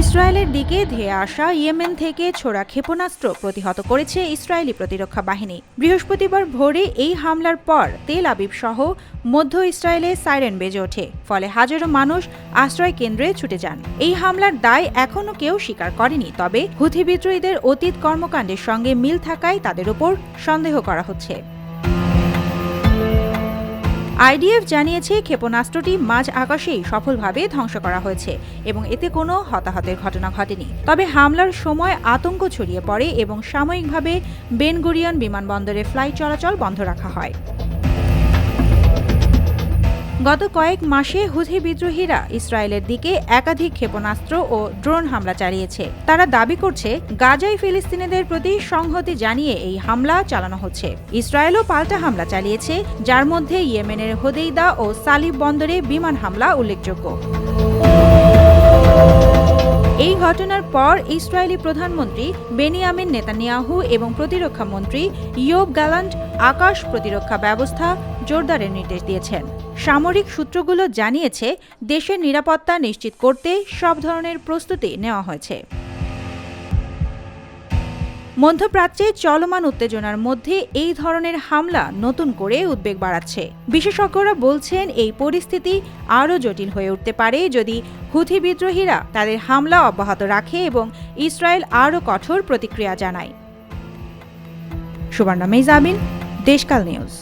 ইসরায়েলের দিকে ধেয়ে আসা ইয়েমেন থেকে ছোড়া ক্ষেপণাস্ত্র প্রতিহত করেছে ইসরায়েলি প্রতিরক্ষা বাহিনী। বৃহস্পতিবার ভোরে এই হামলার পর তেল আবিব সহ মধ্য ইসরায়েলে সাইরেন বেজে ওঠে, ফলে হাজারো মানুষ আশ্রয় কেন্দ্রে ছুটে যান। এই হামলার দায় এখনও কেউ স্বীকার করেনি, তবে হুথি বিদ্রোহীদের অতীত কর্মকাণ্ডের সঙ্গে মিল থাকায় তাদের উপর সন্দেহ করা হচ্ছে। আইডিএফ জানিয়েছে ক্ষেপণাস্ত্রটি মাঝ আকাশেই সফলভাবে ধ্বংস করা হয়েছে এবং এতে কোনো হতাহতের ঘটনা ঘটেনি। তবে হামলার সময় আতঙ্ক ছড়িয়ে পড়ে এবং সাময়িকভাবে বেন গুরিয়ন বিমানবন্দরে ফ্লাইট চলাচল বন্ধ রাখা হয়। গত কয়েক মাসে হুথি বিদ্রোহীরা ইসরায়েলের দিকে একাধিক ক্ষেপণাস্ত্র ও ড্রোন হামলা চালিয়েছে। তারা দাবি করছে গাজায় ফিলিস্তিনিদের প্রতি সংহতি জানিয়ে এই হামলা চালানো হচ্ছে। ইসরায়েলও পাল্টা হামলা চালিয়েছে, যার মধ্যে ইয়েমেনের হোদেইদা ও সালিব বন্দরে বিমান হামলা উল্লেখযোগ্য। এই ঘটনার পর ইসরায়েলি প্রধানমন্ত্রী বেনিয়ামিন নেতানিয়াহু এবং প্রতিরক্ষা মন্ত্রী ইয়োব গ্যালান্ট আকাশ প্রতিরক্ষা ব্যবস্থা জোরদারের নির্দেশ দিয়েছেন। সামরিক সূত্রগুলো জানিয়েছে, দেশের নিরাপত্তা নিশ্চিত করতে সব ধরনের প্রস্তুতি নেওয়া হয়েছে। মধ্যপ্রাচ্যে চলমান উত্তেজনার মধ্যে এই ধরনের হামলা নতুন করে উদ্বেগ বাড়াচ্ছে। বিশেষজ্ঞরা বলছেন, এই পরিস্থিতি আরও জটিল হয়ে উঠতে পারে যদি হুথি বিদ্রোহীরা তাদের হামলা অব্যাহত রাখে এবং ইসরায়েল আরও কঠোর প্রতিক্রিয়া জানায়। সুবর্ণা মেহজাবিন, দেশকাল নিউজ।